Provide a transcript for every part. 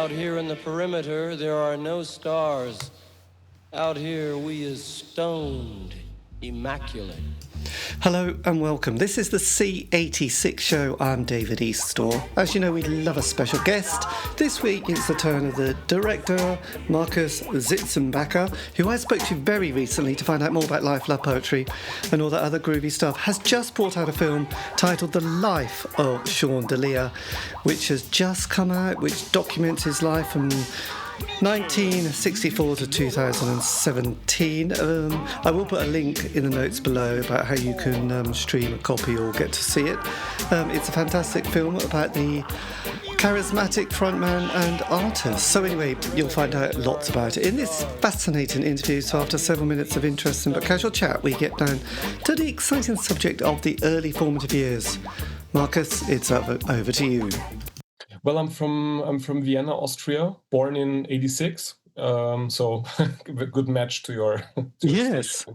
Out here in the perimeter, there are no stars. Out here, we is stoned, immaculate. Hello and welcome. This is the C86 show. I'm David Eastaugh. As you know, we love a special guest. This week it's the turn of the director, Markus Zizenbacher, who I spoke to very recently to find out more about life, love, poetry and all that other groovy stuff, has just brought out a film titled The Life of Sean DeLear, which has just come out, which documents his life from 1964 to 2017. I will put a link in the notes below about how you can stream a copy or get to see it. It's a fantastic film about the charismatic frontman and artist. So anyway, you'll find out lots about it in this fascinating interview. So after several minutes of interesting but casual chat, we get down to the exciting subject of the early formative years. Markus, it's over to you. Well, I'm from Vienna, Austria, born in '86. So a good match to your yes.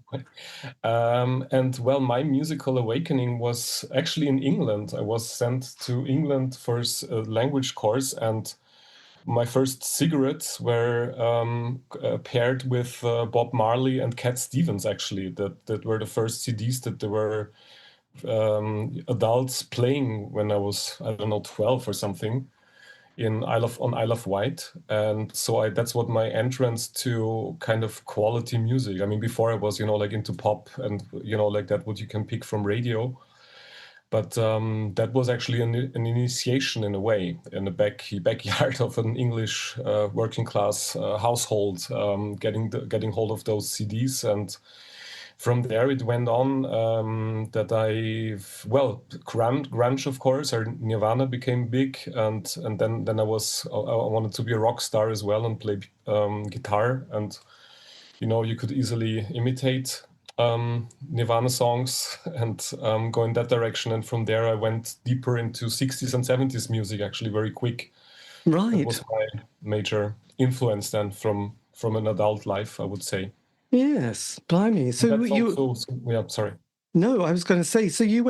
And well, my musical awakening was actually in England. I was sent to England for a language course, and my first cigarettes were paired with Bob Marley and Cat Stevens. Actually, that were the first CDs that there were adults playing when I was, I don't know, 12 or something. On Isle of Wight, and so that's what my entrance to kind of quality music. I mean, before I was, like into pop and like that what you can pick from radio, but that was actually an initiation in a way in the backyard of an English working class household, getting hold of those CDs. And from there, it went on that grunge, of course, or Nirvana became big, and then I wanted to be a rock star as well and play guitar, and you could easily imitate Nirvana songs and go in that direction. And from there, I went deeper into 60s and 70s music, actually, very quick. Right. That was my major influence then from an adult life, I would say. Yes, blimey. So sorry. No, I was going to say, so you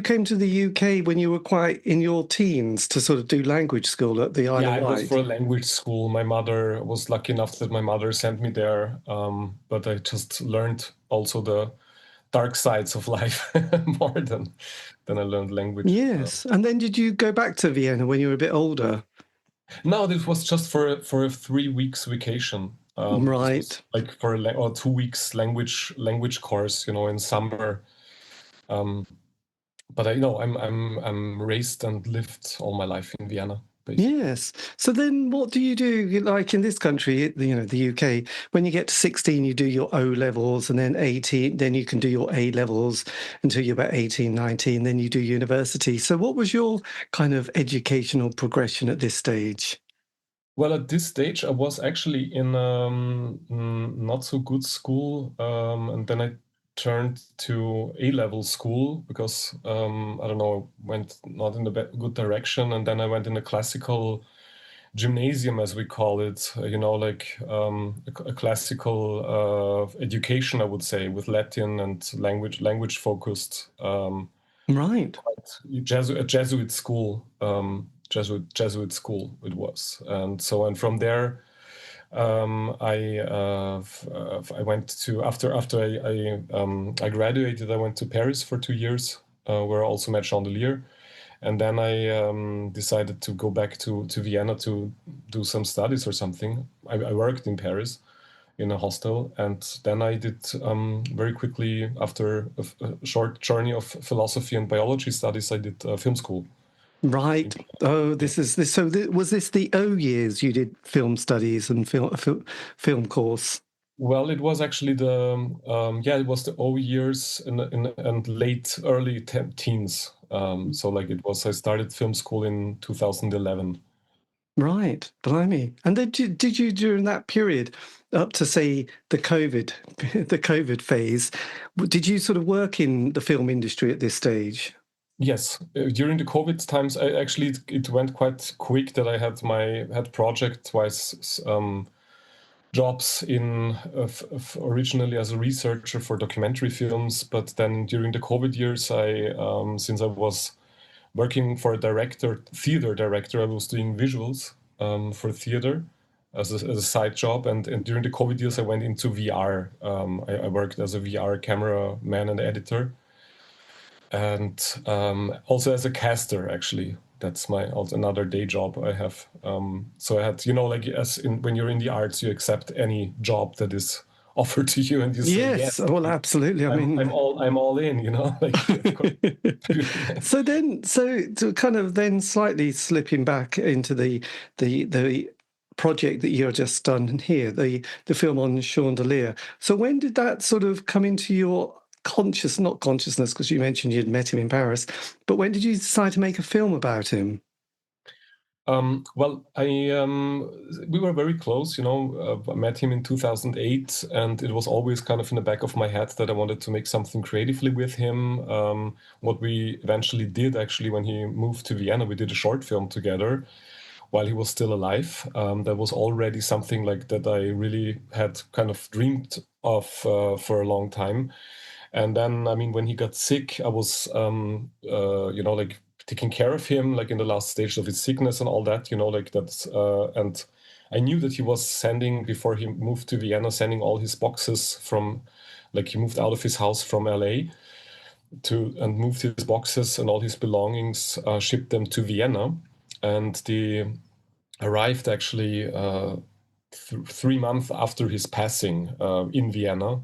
came to the UK when you were quite in your teens to sort of do language school at the Isle of Wight. Yeah, it was for a language school. My mother was lucky enough that my mother sent me there, but I just learned also the dark sides of life more than I learned language. Yes, and then did you go back to Vienna when you were a bit older? No, this was just for a 3 weeks vacation. Right. Like for 2 weeks language course, in summer. But I'm raised and lived all my life in Vienna. Basically. Yes. So then what do you do, like in this country, the UK, when you get to 16, you do your O levels, and then 18, then you can do your A levels until you're about 18, 19, then you do university. So what was your kind of educational progression at this stage? Well, at this stage, I was actually in not so good school, and then I turned to A-level school because I don't know, went not in the good direction, and then I went in a classical gymnasium, as we call it, like a classical education, I would say, with Latin and language focused. Right. A Jesuit school. Jesuit school it was, and from there I went to after I graduated. I went to Paris for 2 years, where I also met Sean DeLear, and then I decided to go back to Vienna to do some studies or something. I worked in Paris in a hostel, and then I did very quickly, after a short journey of philosophy and biology studies, I did film school. Right. Oh, this. So was this the O years you did film studies and film course? Well, it was actually it was the O years and early teens. So I started film school in 2011. Right, blimey. And then did you during that period, up to say the COVID phase, did you sort of work in the film industry at this stage? Yes, during the COVID times, it went quite quick that I had project-wise jobs in originally as a researcher for documentary films, but then during the COVID years, since I was working for a theater director, I was doing visuals, for theater as a side job. And during the COVID years, I went into VR. I worked as a VR cameraman and editor, and also as a caster, actually. That's my also another day job I have. So I had, like when you're in the arts, you accept any job that is offered to you, and you say Yes, yes. well, absolutely. I'm all in. Like. So to kind of then slightly slipping back into the project that you've just done here, the film on Sean DeLear. So when did that sort of come into your not consciousness, because you mentioned you'd met him in Paris, but when did you decide to make a film about him? Well, we were very close, I met him in 2008, and it was always kind of in the back of my head that I wanted to make something creatively with him. What we eventually did, actually, when he moved to Vienna, we did a short film together while he was still alive. That was already something like that I really had kind of dreamed of for a long time. And then, when he got sick, I was, like taking care of him, like in the last stage of his sickness and all that, like that's, and I knew that he was sending, before he moved to Vienna, sending all his boxes from, like he moved out of his house from LA and moved his boxes and all his belongings, shipped them to Vienna. And they arrived actually 3 months after his passing in Vienna.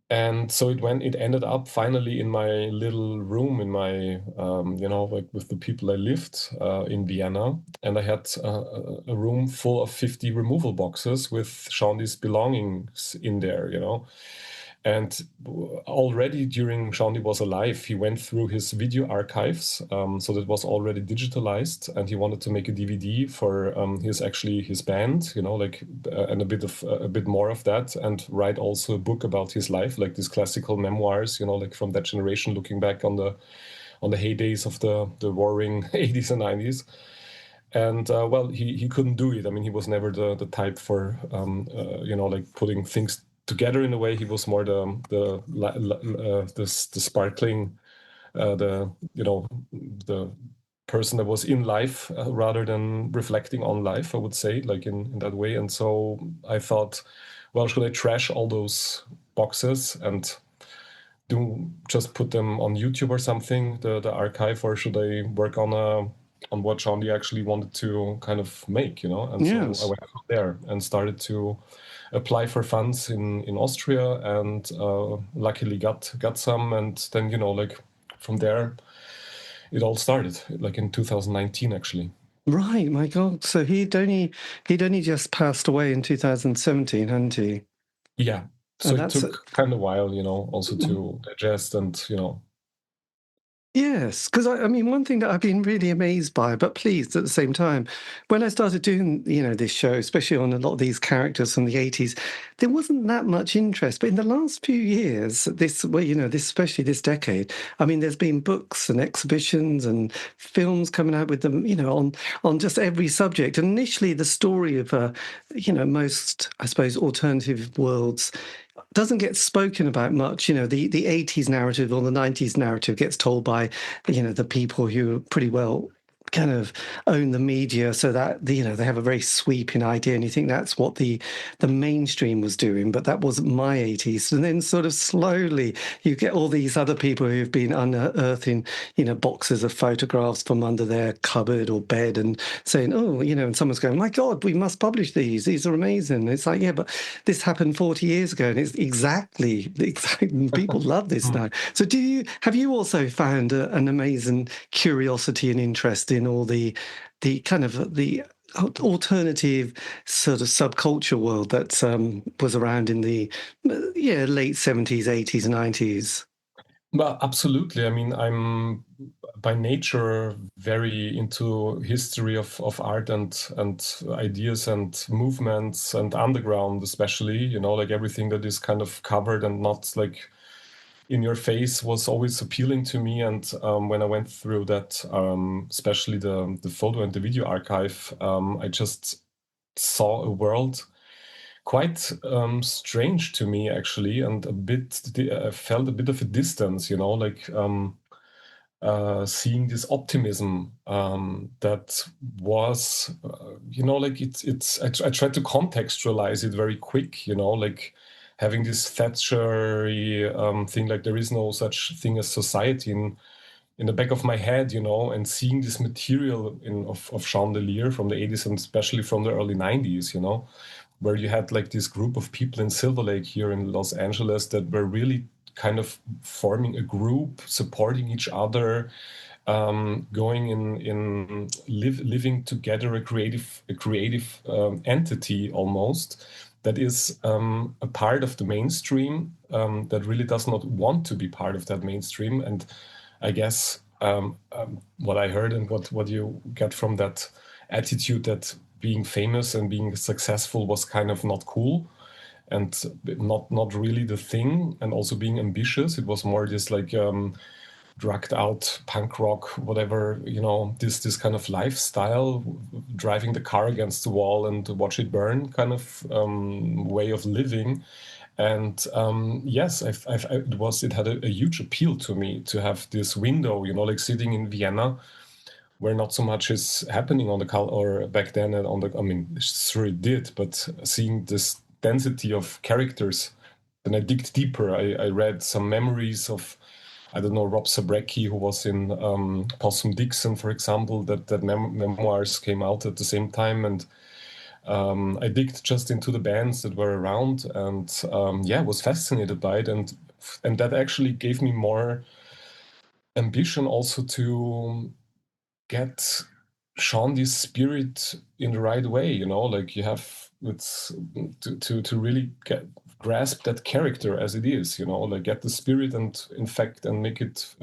And so it ended up finally in my little room in my, like with the people I lived in Vienna. And I had a room full of 50 removal boxes with Sean's belongings in there, And already during Sean was alive, he went through his video archives. So that was already digitalized, and he wanted to make a DVD for his band, and a bit more of that, and write also a book about his life, like these classical memoirs, like from that generation, looking back on the heydays of the roaring 80s and 90s. And well, he couldn't do it. He was never the type for like putting things together in a way. He was more the sparkling, the person that was in life rather than reflecting on life, I would say, like in that way. And so I thought, well, should I trash all those boxes and just put them on YouTube or something, the archive, or should I work on what Sean actually wanted to kind of make, And Yes. so I went out there and started to apply for funds in Austria, and luckily got some, and then like from there it all started, like in 2019 actually. Right, my God. So he'd only just passed away in 2017, hadn't he? Yeah. So it took kind of a while, also to digest and Yes, because one thing that I've been really amazed by, but pleased at the same time, when I started doing, this show, especially on a lot of these characters from the 80s, there wasn't that much interest. But in the last few years, especially this decade, there's been books and exhibitions and films coming out with them, on just every subject. And initially, the story of, most, I suppose, alternative worlds doesn't get spoken about much. The 80s narrative or the 90s narrative gets told by, the people who are pretty well kind of own the media, so that they have a very sweeping idea, and you think that's what the mainstream was doing, but that wasn't my 80s. And then sort of slowly you get all these other people who've been unearthing boxes of photographs from under their cupboard or bed and saying, oh, and someone's going, my God, we must publish these are amazing. And it's like, yeah, but this happened 40 years ago, and it's exactly people love this now. So have you also found an amazing curiosity and interest in all the kind of the alternative sort of subculture world that was around in the late 70s, 80s, 90s? Well, absolutely. I'm by nature very into history of art and ideas and movements and underground, especially, like everything that is kind of covered and not like in your face was always appealing to me. And when I went through that, especially the photo and the video archive, I just saw a world quite strange to me, actually, and I felt a bit of a distance, like seeing this optimism that was, like I tried to contextualize it very quick, like having this Thatchery thing, like there is no such thing as society in the back of my head, and seeing this material of Sean DeLear from the 80s and especially from the early 90s, where you had like this group of people in Silver Lake here in Los Angeles that were really kind of forming a group, supporting each other, going in living together, a creative entity almost that is a part of the mainstream, that really does not want to be part of that mainstream. And I guess what I heard and what you get from that attitude that being famous and being successful was kind of not cool and not really the thing, and also being ambitious. It was more just like drugged out punk rock, whatever, this kind of lifestyle, driving the car against the wall and watch it burn kind of way of living. And yes, it had a huge appeal to me to have this window, like sitting in Vienna, where not so much is happening on the or back then sure it did, but seeing this density of characters, then I digged deeper. I read some memories of, I don't know, Rob Zabrecki, who was in Possum Dixon, for example, that memoirs came out at the same time. And I digged just into the bands that were around, and was fascinated by it. And that actually gave me more ambition also to get Sean this spirit in the right way, like you have to really grasp that character as it is, like get the spirit and infect and make it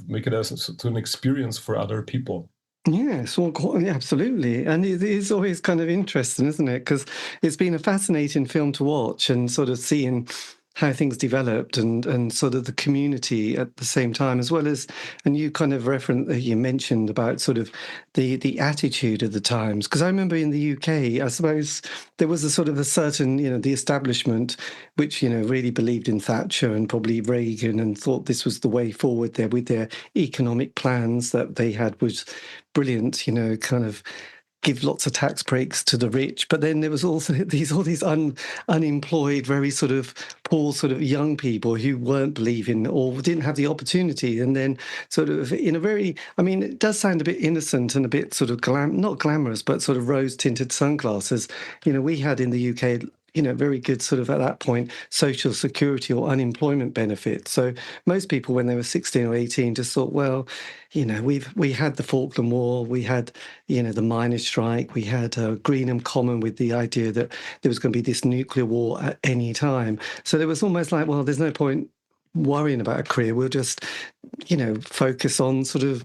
make it as to an experience for other people. Yes, well, absolutely. And it is always kind of interesting, isn't it? Because it's been a fascinating film to watch and sort of seeing how things developed and sort of the community at the same time, as well as, and you kind of you mentioned about sort of the attitude of the times. Because I remember in the UK, I suppose there was a sort of a certain, the establishment, which, really believed in Thatcher and probably Reagan and thought this was the way forward there with their economic plans that they had was brilliant, kind of give lots of tax breaks to the rich. But then there was also all these unemployed, very sort of poor sort of young people who weren't believing or didn't have the opportunity. And then sort of in a very, it does sound a bit innocent and a bit sort of not glamorous, but sort of rose-tinted sunglasses. We had in the UK, very good sort of at that point, social security or unemployment benefits. So most people when they were 16 or 18 just thought, well, we had the Falkland War, we had, the miners' strike, we had Greenham Common with the idea that there was going to be this nuclear war at any time. So there was almost like, well, there's no point worrying about a career. We'll just, focus on sort of,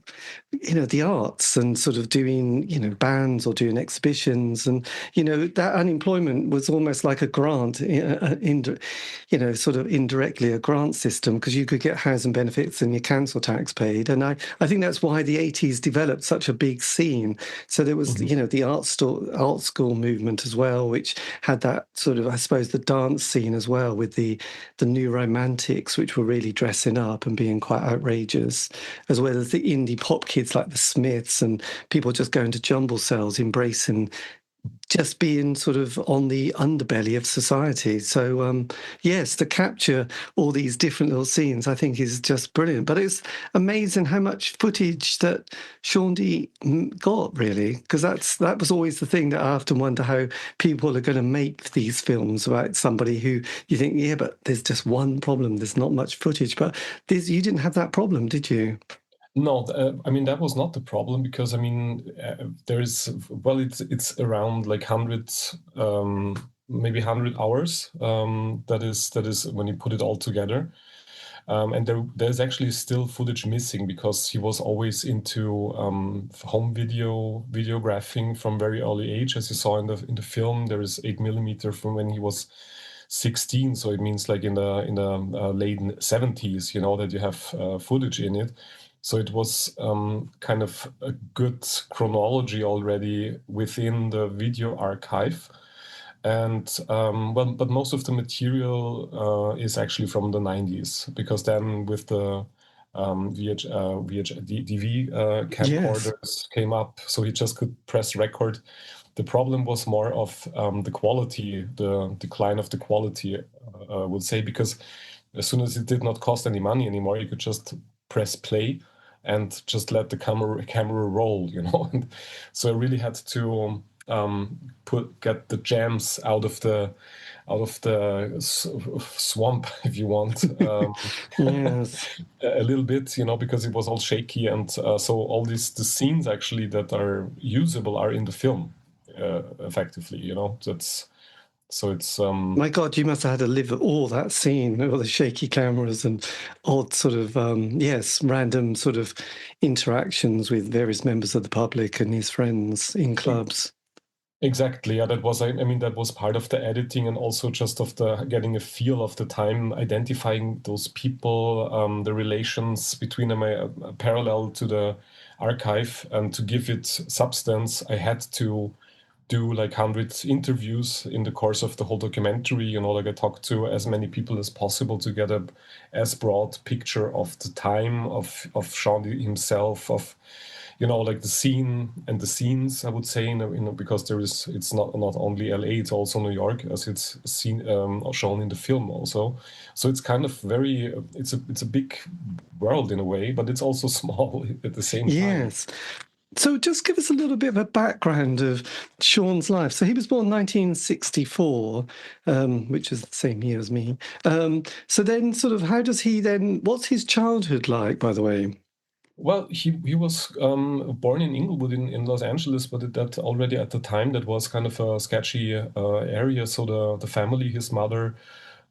the arts and sort of doing, bands or doing exhibitions. And, that unemployment was almost like a grant, sort of indirectly a grant system, because you could get housing benefits and your council tax paid. And I think that's why the 80s developed such a big scene. So there was, the art school movement as well, which had that sort of, I suppose, the dance scene as well with the new romantics, which were really dressing up and being quite outrageous, as well as the indie pop kids like the Smiths and people just going to jumble cells, embracing just being sort of on the underbelly of society. So, yes, to capture all these different little scenes, I think is just brilliant. But it's amazing how much footage that Sean D got, really, because that was always the thing that I often wonder how people are going to make these films about somebody who you think, yeah, but there's just one problem. There's not much footage. But you didn't have that problem, did you? No, that was not the problem, because it's around like hundreds, maybe 100 hours. That is when you put it all together. And there's actually still footage missing, because he was always into home videographing from very early age. As you saw in the film, there is 8mm from when he was 16. So it means like in the late 70s, that you have footage in it. So it was kind of a good chronology already within the video archive. And but most of the material is actually from the 90s, because then with the DV camcorders came up, so he just could press record. The problem was more of the quality, the decline of the quality, I would say, because as soon as it did not cost any money anymore, you could just press play and just let the camera roll, And so I really had to get the jams out of the swamp, if you want, Yes. a little bit, because it was all shaky, and so all the scenes actually that are usable are in the film, effectively, That's so it's My God, you must have had to live all that scene, all the shaky cameras and odd sort of random sort of interactions with various members of the public and his friends in clubs. Exactly. Yeah, that was, I mean, that was part of the editing, and also just of the getting a feel of the time, identifying those people, the relations between them, parallel to the archive, and to give it substance. I had to do like 100 interviews in the course of the whole documentary. Like I talked to as many people as possible to get a as broad picture of the time of Sean himself, of like the scene and the scenes, I would say, because it's not only LA, it's also New York, as it's seen shown in the film also. So it's kind of it's a big world in a way, but it's also small at the same time. Yes. So just give us a little bit of a background of Sean's life. So he was born 1964, which is the same year as me. So then sort of what's his childhood like, by the way? Well, he was born in Inglewood in Los Angeles, but that already at the time that was kind of a sketchy area. So the family, his mother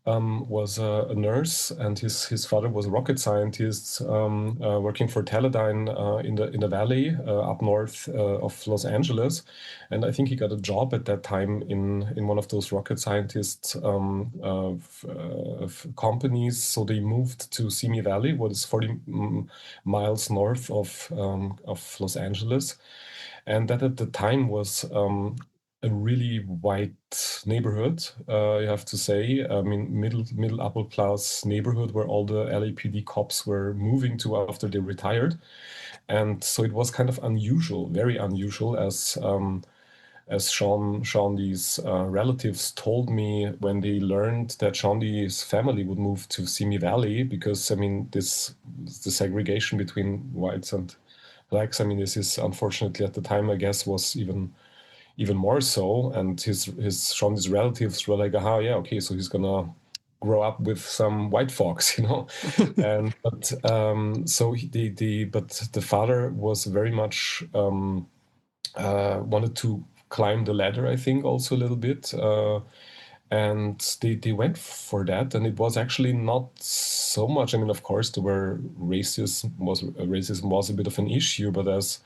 was a nurse, and his father was a rocket scientist working for Teledyne in the valley up north of Los Angeles. And I think he got a job at that time in one of those rocket scientists companies. So they moved to Simi Valley, what is 40 miles north of Los Angeles, and that at the time was a really white neighborhood, you have to say. I mean, middle upper class neighborhood where all the LAPD cops were moving to after they retired, and so it was kind of unusual, very unusual, as Sean's relatives told me when they learned that Sean's family would move to Simi Valley, because I mean the segregation between whites and blacks. I mean, this is unfortunately at the time, I guess, was even more so. And Sean's relatives were like, aha, yeah, okay, so he's gonna grow up with some white folks, and but the father was very much wanted to climb the ladder, I think, also a little bit, and they went for that, and it was actually not so much. I mean, of course, there were racism was a bit of an issue, but as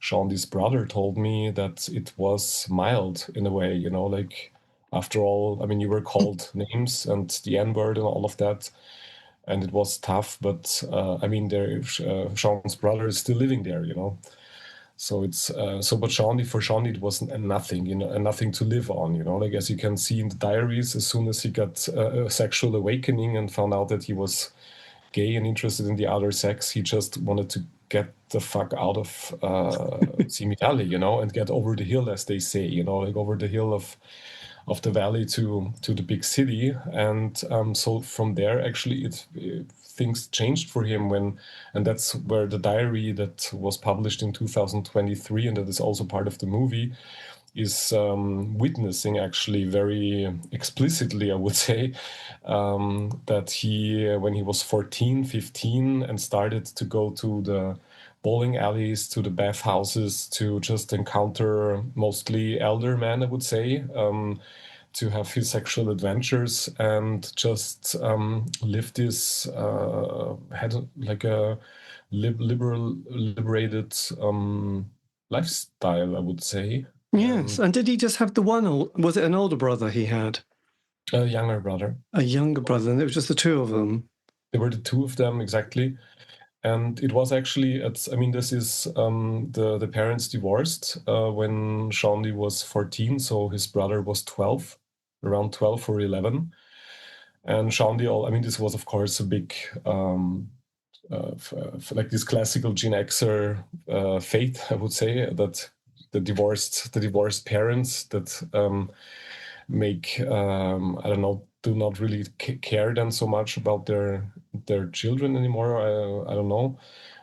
Sean's brother told me, that it was mild in a way, like, after all, I mean, you were called names and the N-word and all of that, and it was tough, but I mean, Sean's brother is still living there, So it's but for Sean it was nothing, and nothing to live on, like, as you can see in the diaries, as soon as he got a sexual awakening and found out that he was gay and interested in the other sex, he just wanted to get the fuck out of Simi Valley, and get over the hill, as they say, like over the hill of the valley to the big city. And so from there, actually, things changed for him and that's where the diary that was published in 2023, and that is also part of the movie, is witnessing actually very explicitly, I would say, that when he was 14, 15 and started to go to the bowling alleys, to the bathhouses, to just encounter mostly elder men, I would say, to have his sexual adventures, and just live this, had like a liberated lifestyle, I would say. Yes. And did he just have the one, or was it an older brother he had? A younger brother. A younger brother, and it was just the two of them. There were the two of them, exactly. And it was actually, this is, the parents divorced when Sean was 14, so his brother was 12, around 12 or 11. And Sean, this was, of course, a big like this classical Gen Xer fate, I would say, that the divorced parents that make I don't know, do not really care then so much about their children anymore. I don't know,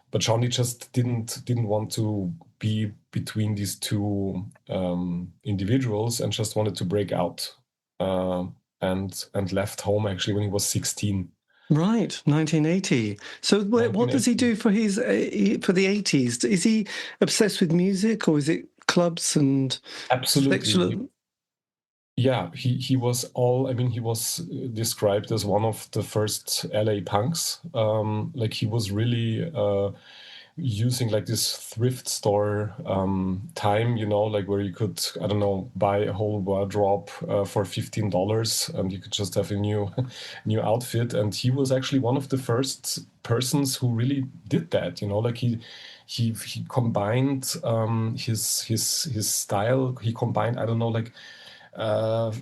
but Shawnee just didn't want to be between these two individuals and just wanted to break out, and left home actually when he was 16. Right, 1980. So what does he do for his for the 80s? Is he obsessed with music, or is it clubs and Absolutely. Yeah, he was all. I mean, he was described as one of the first LA punks. Like he was really using like this thrift store time, like where you could, I don't know, buy a whole wardrobe for $15 and you could just have a new outfit. And he was actually one of the first persons who really did that. Like he combined his style. He combined, I don't know, like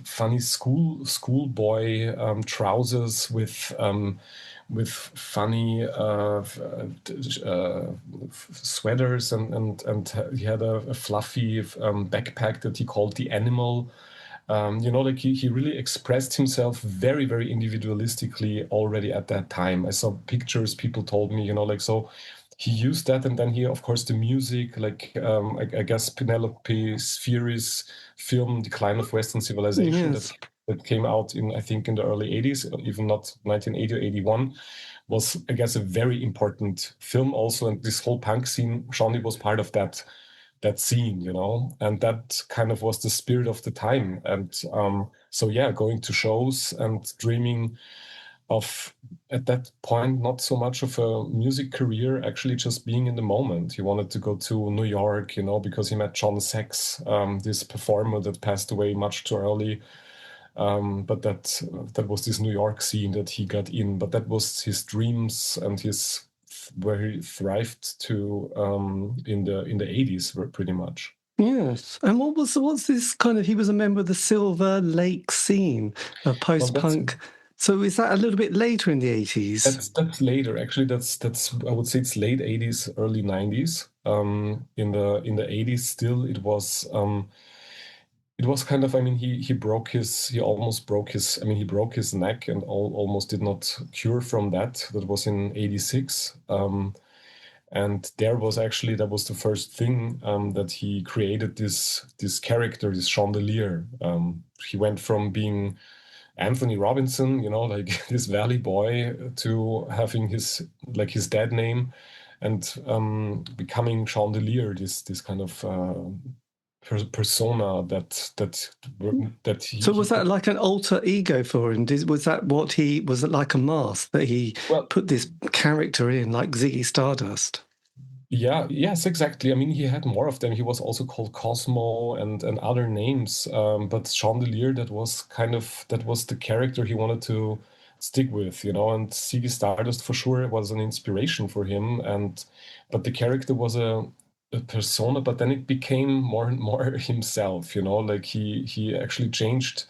funny schoolboy trousers with funny sweaters, and he had a fluffy backpack that he called the Animal. Like he really expressed himself very, very individualistically already at that time. I saw pictures, people told me, like, so he used that, and then he, of course, the music, like I guess Penelope Spheeris film Decline of Western Civilization, yes, that came out in, I think, in the early 80s, even not 1980 or 81, was, I guess, a very important film also. And this whole punk scene, Shawnee was part of that scene, and that kind of was the spirit of the time. And so yeah, going to shows and dreaming of, at that point, not so much of a music career, actually just being in the moment. He wanted to go to New York, because he met John Sachs, this performer that passed away much too early. But that was this New York scene that he got in. But that was his dreams and his where he thrived to in the 80s, pretty much. Yes. And what's this kind of? He was a member of the Silver Lake scene, post-punk. So is that a little bit later in the 80s? That's later. Actually, that's I would say it's late 80s, early 90s. In the 80s, still it was kind of, I mean, he almost broke his, I mean, he broke his neck and almost did not cure from that. That was in 86. And that was the first thing that he created, this character, this Sean DeLear. He went from being Anthony Robertson, like this valley boy, to having his dad name and becoming Sean DeLear, this kind of persona that he. So was that like an alter ego for him? Was it like a mask that he put this character in, like Ziggy Stardust? Yeah, yes, exactly. I mean, he had more of them. He was also called Cosmo and other names. But Sean DeLear, that was the character he wanted to stick with, and Ziggy Stardust for sure was an inspiration for him. But the character was a persona, but then it became more and more himself, like he actually changed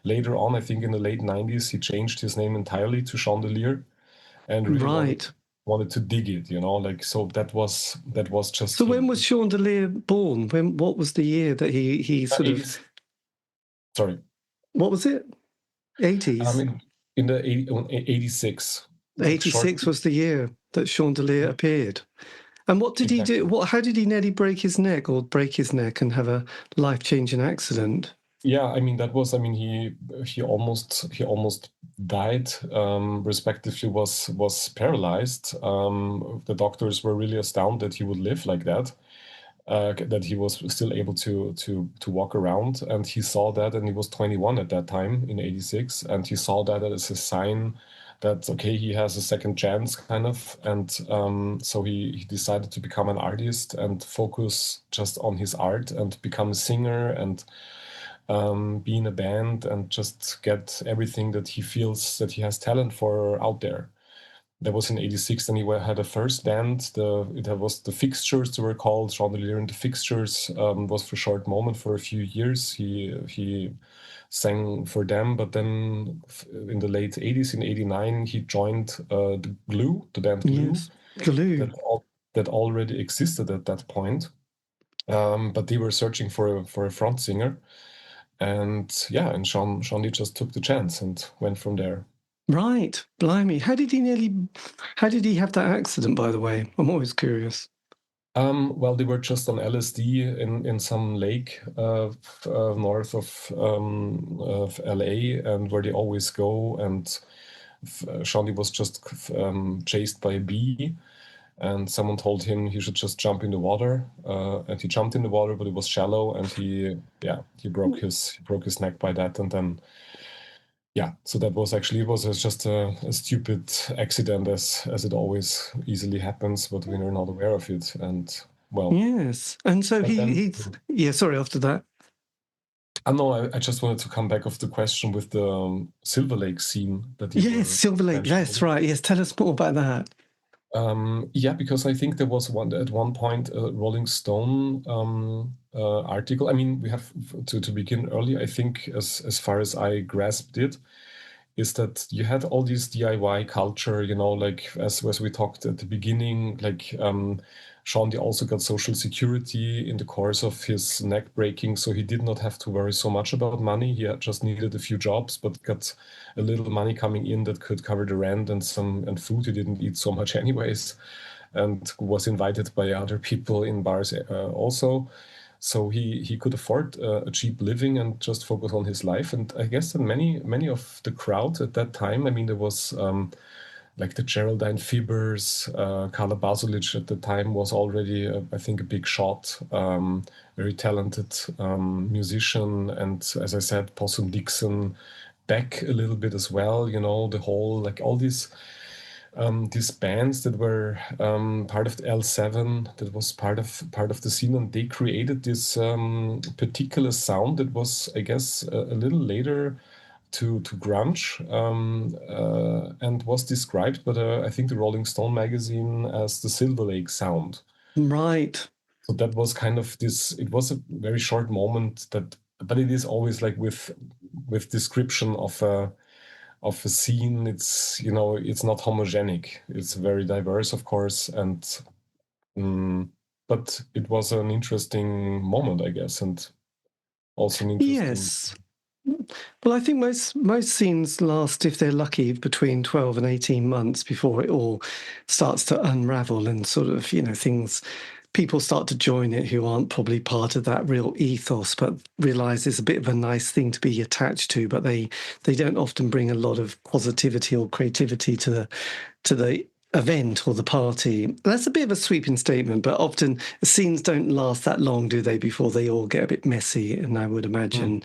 later on. I think in the late 90s, he changed his name entirely to Sean DeLear and really wanted to dig it, like, so that was just. So when was Sean DeLear born? What was the year that he sort 80s, of? Sorry. What was it? 80s. In the 86. 86 was the year that Sean DeLear appeared. And what did he do? How did he nearly break his neck and have a life-changing accident? Yeah, I mean, he almost died, respectively was paralyzed. The doctors were really astounded he would live like that, that he was still able to walk around. And he saw that, and he was 21 at that time in 86, and he saw that as a sign that, okay, he has a second chance, kind of. And so he decided to become an artist and focus just on his art and become a singer and be in a band and just get everything that he feels that he has talent for out there. that was in '86. Then he had a first band. It was the Fixtures, they were called. Sean DeLear and the Fixtures was for a short moment, for a few years. He sang for them, but then in the late '80s, in '89, he joined the Glue, the band Glue, Yes, Glue. that already existed at that point. But they were searching for a front singer, and Sean just took the chance and went from there. Right, blimey! How did he have that accident? By the way, I'm always curious. Well, they were just on LSD in some lake north of LA, and where they always go. And Shawnee was just chased by a bee, and someone told him he should just jump in the water. And he jumped in the water, but it was shallow, and he broke his neck by that. And then so that was just a stupid accident, as it always easily happens, but we are not aware of it. And well, yes, and so he's sorry. After that, no, I just wanted to come back of the question with the Silver Lake scene that Silver Lake. That's right. Yes, tell us more about that. Because I think there was at one point a Rolling Stone article. I mean, we have to begin early. I think as far as I grasped it, is that you had all this DIY culture, like as we talked at the beginning, like Sean also got Social Security in the course of his neck breaking, so he did not have to worry so much about money. He just needed a few jobs, but got a little money coming in that could cover the rent and food. He didn't eat so much anyways, and was invited by other people in bars also. So he could afford a cheap living and just focus on his life. And I guess that many of the crowd at that time, I mean, there was like the Geraldine Fibbers, Carla Basulic at the time was already, I think, a big shot, very talented musician. And as I said, Possum Dixon, Beck a little bit as well, the whole, like all these bands that were part of the L7, that was part of the scene, and they created this particular sound that was, I guess, a little later to grunge, and was described by I think the Rolling Stone magazine as the Silver Lake sound. Right. So that was kind of this. It was a very short moment but it is always like with description of a scene. It's it's not homogenic. It's very diverse, of course, and but it was an interesting moment, I guess, and also an interesting. Yes. Well, I think most scenes last, if they're lucky, between 12 and 18 months before it all starts to unravel and sort of, people start to join it who aren't probably part of that real ethos, but realise it's a bit of a nice thing to be attached to, but they don't often bring a lot of positivity or creativity to the event or the party. That's a bit of a sweeping statement, but often scenes don't last that long, do they, before they all get a bit messy. And I would imagine,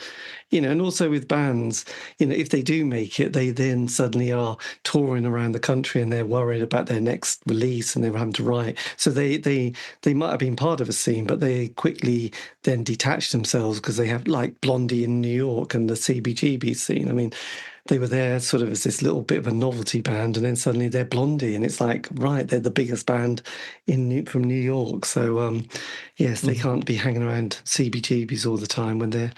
and also with bands, if they do make it, they then suddenly are touring around the country and they're worried about their next release and they're having to write. So they might have been part of a scene, but they quickly then detach themselves because they have, like Blondie in New York and the CBGB scene. I mean, they were there sort of as this little bit of a novelty band, and then suddenly they're Blondie, and it's like, right, they're the biggest band from New York. So yes, they can't be hanging around CBGBs all the time when they've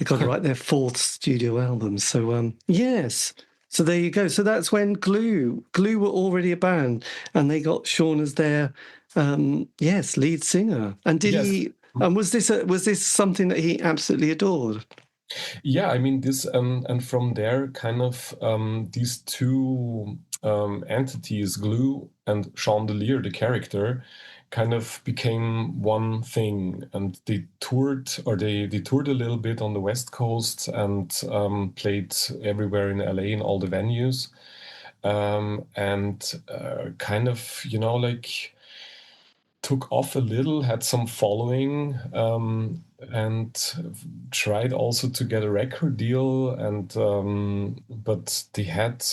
got to write their fourth studio album. So yes. So there you go. So that's when Glue were already a band, and they got Sean as their lead singer. And did he? And was this something that he absolutely adored? Yeah, I mean this, and from there, kind of these two entities, Glue and Sean DeLear, the character, kind of became one thing, and they toured a little bit on the West Coast and played everywhere in LA in all the venues, and kind of like took off a little, had some following, and tried also to get a record deal, and but they had,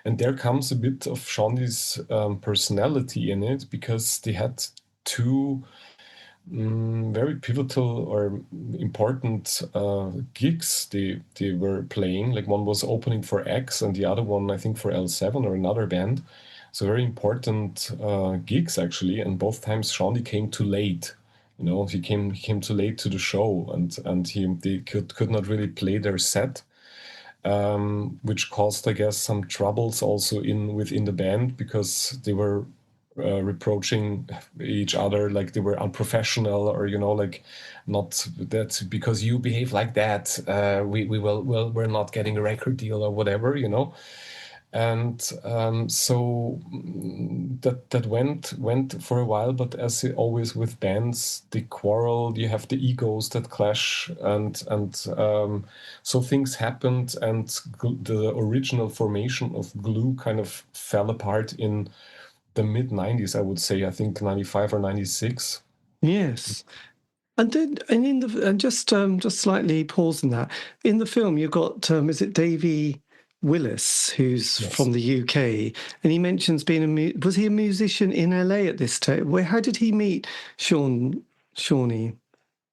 and there comes a bit of Shondi's personality in it, because they had two very pivotal or important gigs they were playing. Like one was opening for X, and the other one, I think, for L7 or another band. so very important gigs actually, and both times Sean came too late. You know, he came too late to the show, and they could not really play their set, which caused, I guess, some troubles also within the band, because they were reproaching each other, like they were unprofessional, or like, not that because you behave like that, we're not getting a record deal or whatever, and so that went for a while. But as always with bands, they quarrel, you have the egos that clash, and so things happened, and the original formation of Glue kind of fell apart in the mid 90s, I would say. I think 95 or 96. Yes. And then, and just slightly pausing that, in the film you've got, is it Davy Willis, who's Yes. from the UK, and he mentions being was he a musician in LA at this time? How did he meet Shawnee?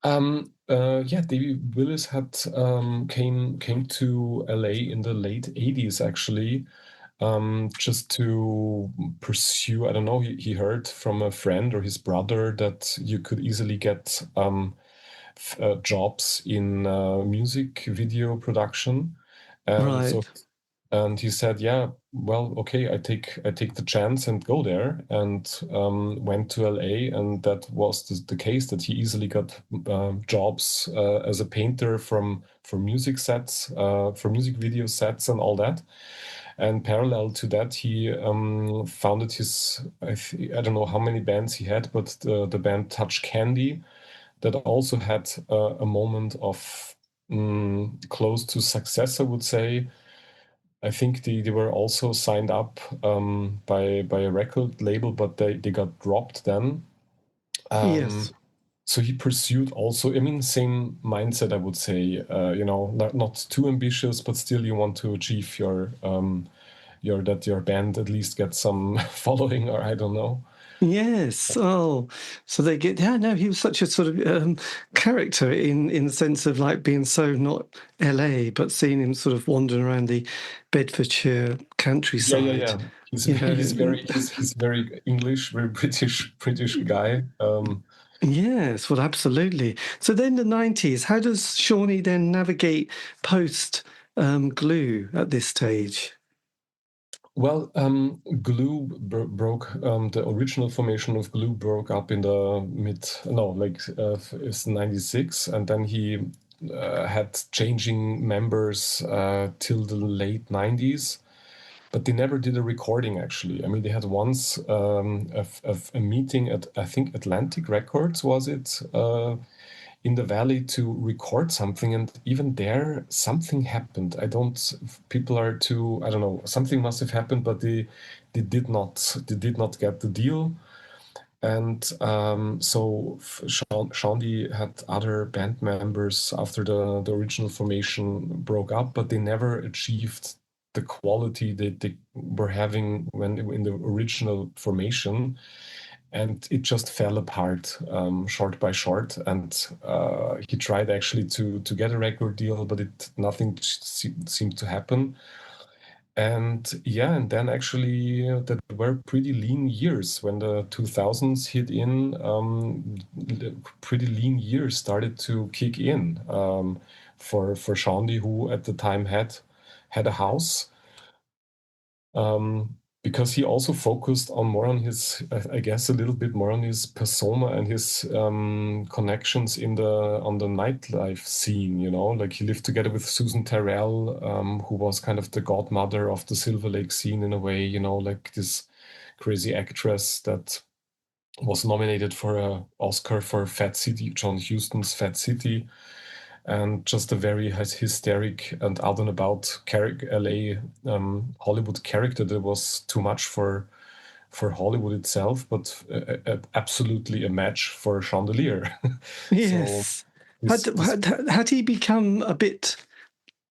Yeah, David Willis had came to LA in the late 80s actually, just to pursue, I don't know, he heard from a friend or his brother that you could easily get jobs in music video production. And so, Right. and he said, yeah, well, okay, I take the chance and go there, and went to LA, and that was the case, that he easily got jobs as a painter for music sets, for music video sets and all that. And parallel to that, he founded his, I don't know how many bands he had, but the band Touch Candy, that also had a moment of close to success, I would say. I think they were also signed up by a record label, but they got dropped then. Yes. So he pursued also, I mean, same mindset, I would say, not too ambitious, but still you want to achieve that your band at least gets some following, or I don't know. Yes. Oh, so they get. Yeah, no, he was such a sort of character in the sense of like being so not LA, but seeing him sort of wandering around the Bedfordshire countryside. Yeah. He's very English, very British guy. Yes, well, absolutely. So then the 90s, how does Shawnee then navigate post Glue at this stage? Well, Glue broke, the original formation of Glue broke up in the it's 96, and then he had changing members till the late 90s, but they never did a recording actually. I mean, they had once a meeting at, I think, Atlantic Records, was it? In the Valley, to record something, and even there something happened. People are too, I don't know, something must have happened, but they did not get the deal. And so Shandy had other band members after the original formation broke up, but they never achieved the quality that they were having when in the original formation. And it just fell apart, short by short. And he tried actually to get a record deal, but nothing seemed to happen. And yeah, and then actually that were pretty lean years when the 2000s hit in. Pretty lean years started to kick in, for Shandy, who at the time had a house. Because he also focused on his, I guess, a little bit more on his persona and his connections on the nightlife scene. Like he lived together with Susan Terrell, who was kind of the godmother of the Silver Lake scene in a way. Like this crazy actress that was nominated for an Oscar for Fat City, John Huston's Fat City. And just a very hysteric and out and about LA Hollywood character that was too much for Hollywood itself, but absolutely a match for Sean DeLear. Yes. Had he become a bit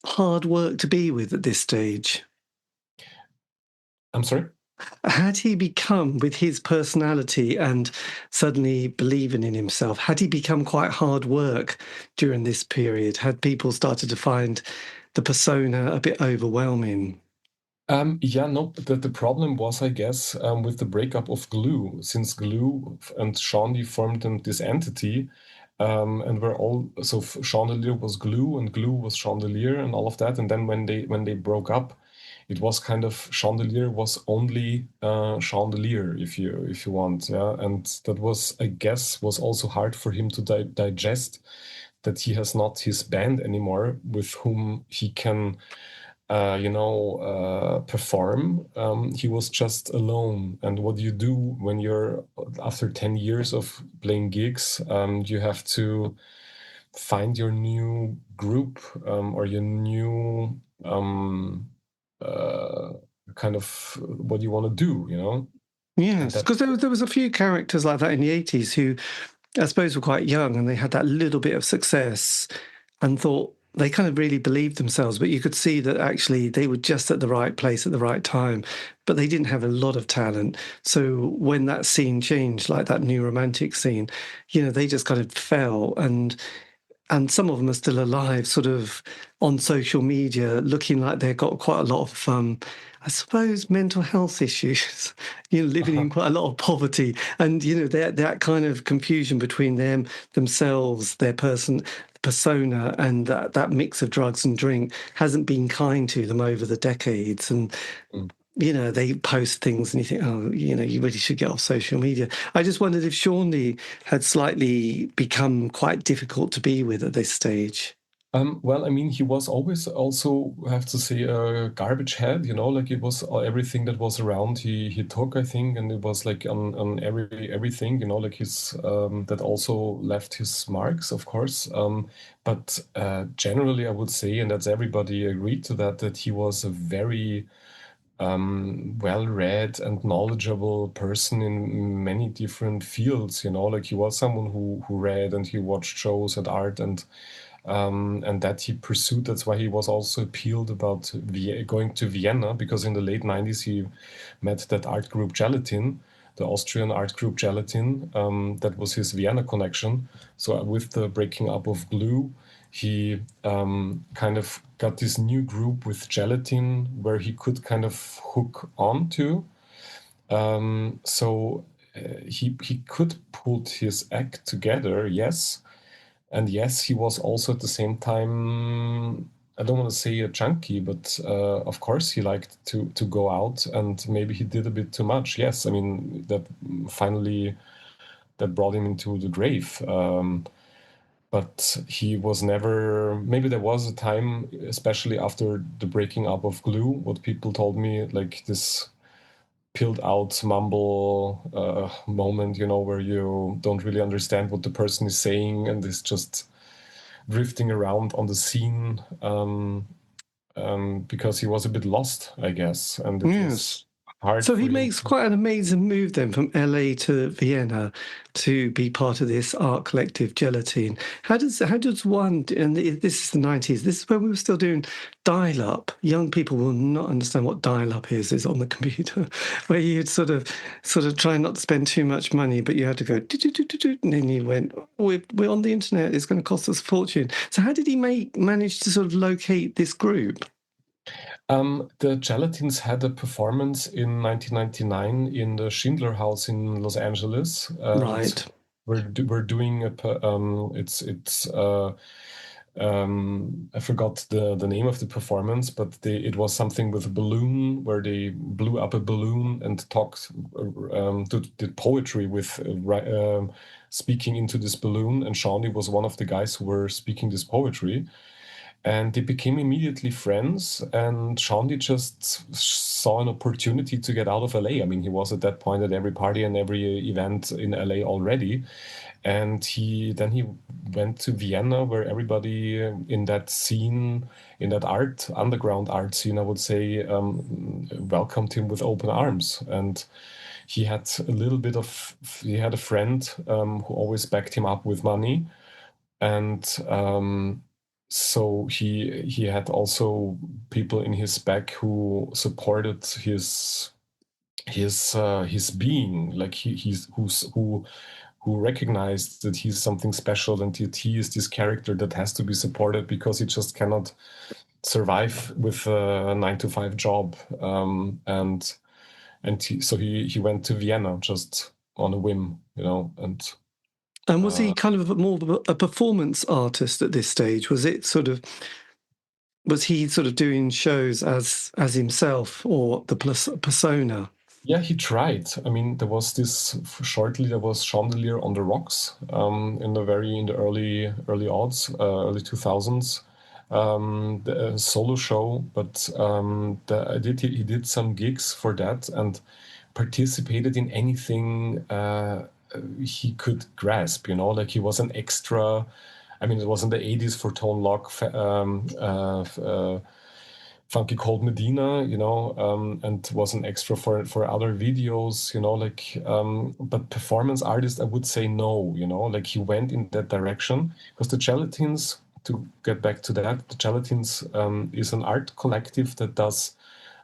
hard work to be with at this stage? I'm sorry? Had he become, with his personality and suddenly believing in himself, had he become quite hard work during this period? Had people started to find the persona a bit overwhelming? Yeah, no, the problem was, I guess, with the breakup of Glue, since Glue and Sean DeLear formed this entity, and we're all so Sean DeLear was Glue and Glue was Sean DeLear and all of that, and then when they broke up, it was kind of Sean DeLear was only Sean DeLear, if you want, yeah, and that was, I guess, was also hard for him to digest that he has not his band anymore with whom he can perform. He was just alone. And what you do when you're after 10 years of playing gigs, you have to find your new group or your new kind of what you want to do, Yes, because there was a few characters like that in the 80s who I suppose were quite young and they had that little bit of success and thought they kind of really believed themselves, but you could see that actually they were just at the right place at the right time, but they didn't have a lot of talent. So when that scene changed, like that new romantic scene, they just kind of fell, and some of them are still alive, sort of on social media, looking like they've got quite a lot of, I suppose, mental health issues, living in quite a lot of poverty. And, that kind of confusion between themselves, their persona, and that mix of drugs and drink hasn't been kind to them over the decades. And they post things and you think, oh, you really should get off social media. I just wondered if Sean DeLear had slightly become quite difficult to be with at this stage. Well, I mean, he was always also, I have to say, a garbage head, like it was everything that was around he took, I think, and it was like on everything, like his that also left his marks, of course. But generally, I would say, and that's everybody agreed to that he was a very well-read and knowledgeable person in many different fields, like he was someone who read and he watched shows and art and that he pursued. That's why he was also appealed about going to Vienna, because in the late 90s he met that art group Gelatin, the Austrian art group Gelatin. That was his Vienna connection. So with the breaking up of Glue, he kind of got this new group with Gelatin where he could kind of hook on to. So he could put his act together, yes. And yes, he was also at the same time, I don't want to say a junkie, but of course he liked to go out, and maybe he did a bit too much. Yes, I mean, that finally that brought him into the grave. But he was never, maybe there was a time, especially after the breaking up of Glue, what people told me, like this pilled out mumble moment, where you don't really understand what the person is saying and is just drifting around on the scene because he was a bit lost, I guess. And it was hard. So he makes quite an amazing move then from LA to Vienna to be part of this art collective Gelatin. How does one, and this is the 90s, this is when we were still doing dial-up. Young people will not understand what dial-up is on the computer, where you'd sort of try not to spend too much money, but you had to go, and then you went, we're on the internet, it's going to cost us a fortune. So how did he manage to sort of locate this group? The Gelatins had a performance in 1999 in the Schindler House in Los Angeles. Right. We're doing I forgot the name of the performance, but it was something with a balloon where they blew up a balloon and talked, did poetry with speaking into this balloon. And Shawnee was one of the guys who were speaking this poetry. And they became immediately friends, and Shawnee just saw an opportunity to get out of LA. I mean, he was at that point at every party and every event in LA already. And then he went to Vienna, where everybody in that scene, in that underground art scene, I would say, welcomed him with open arms. And he had a friend who always backed him up with money. And so he had also people in his back who supported his being, like who recognized that he's something special and that he is this character that has to be supported, because he just cannot survive with a 9-to-5 job, and so he went to Vienna just on a whim, And was he kind of more of a performance artist at this stage? Was he sort of doing shows as himself, or the persona? Yeah, he tried. I mean, there was Sean DeLear on the Rocks in the early odds, early 2000s, the solo show. But he did some gigs for that and participated in anything he could grasp. Like he was an extra. I mean, it was in the 80s for Tone Loc, Funky Cold Medina, and was an extra for other videos, but performance artist, I would say no, like he went in that direction because the Gelatines, to get back to that, the Gelatines is an art collective that does,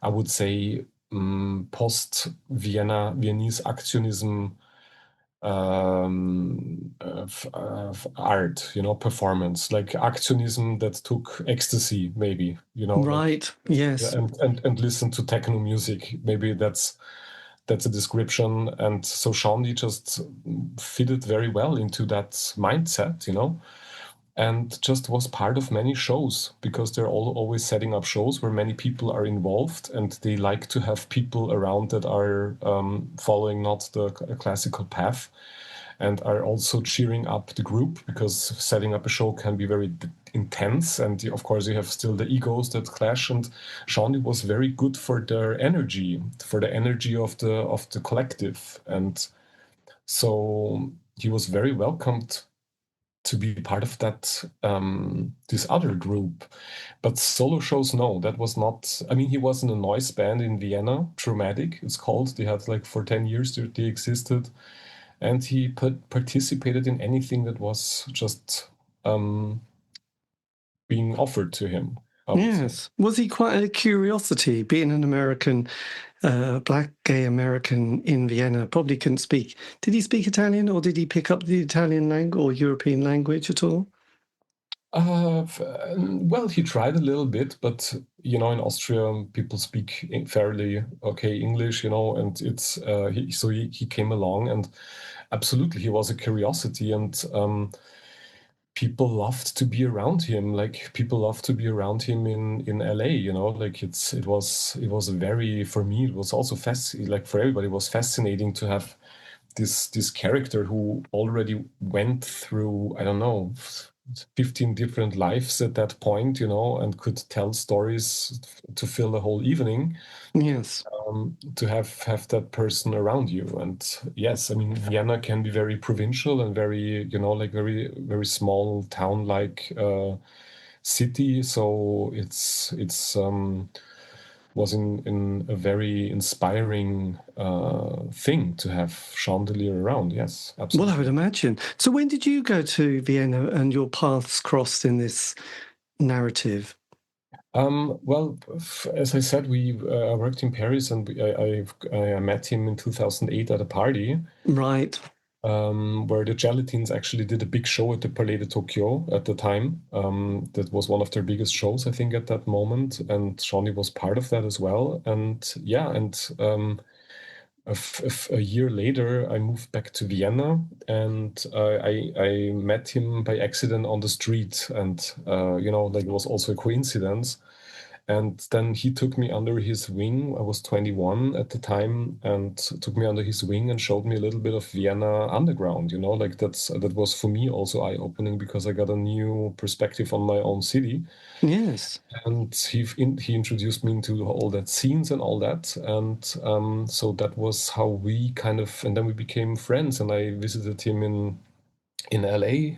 I would say, Viennese actionism art, performance, like actionism that took ecstasy, maybe, Right. Yes. and listen to techno music. Maybe that's a description. And so Shandy just fitted very well into that mindset, and just was part of many shows because they're always setting up shows where many people are involved, and they like to have people around that are following not the classical path and are also cheering up the group, because setting up a show can be very intense, and of course you have still the egos that clash. And Shawnee was very good for the energy of the collective, and so he was very welcomed to be part of that this other group. But solo shows, no, that was not. I mean, he was in a noise band in Vienna, Dramatic it's called. They had like for 10 years they existed, and he participated in anything that was just being offered to him. Yes. Was he quite a curiosity, being an American, black gay American in Vienna? Probably couldn't speak. Did he speak Italian, or did he pick up the Italian language or European language at all? Well, he tried a little bit, but in Austria people speak fairly okay English, and it's he came along, and absolutely he was a curiosity, and people loved to be around him. Like people loved to be around him in LA, like it was very, for me it was also like for everybody it was fascinating to have this character who already went through, I don't know, 15 different lives at that point, and could tell stories to fill the whole evening. Yes. To have that person around you. And yes, I mean, Vienna can be very provincial and very, like very, very small town like city. So it's was in a very inspiring thing to have Sean DeLear around. Yes, absolutely. Well, I would imagine. So when did you go to Vienna and your paths crossed in this narrative? Well, as I said, I worked in Paris, and I met him in 2008 at a party. Right. Where the Gelatines actually did a big show at the Palais de Tokyo at the time. That was one of their biggest shows, I think, at that moment, and Shawnee was part of that as well. And yeah, and a year later, I moved back to Vienna, and I met him by accident on the street, and like it was also a coincidence. And then he took me under his wing. I was 21 at the time, and took me under his wing and showed me a little bit of Vienna underground. Like that was for me also eye-opening, because I got a new perspective on my own city. Yes. And he introduced me into all that scenes and all that, and so that was how we kind of, and then we became friends. And I visited him in LA.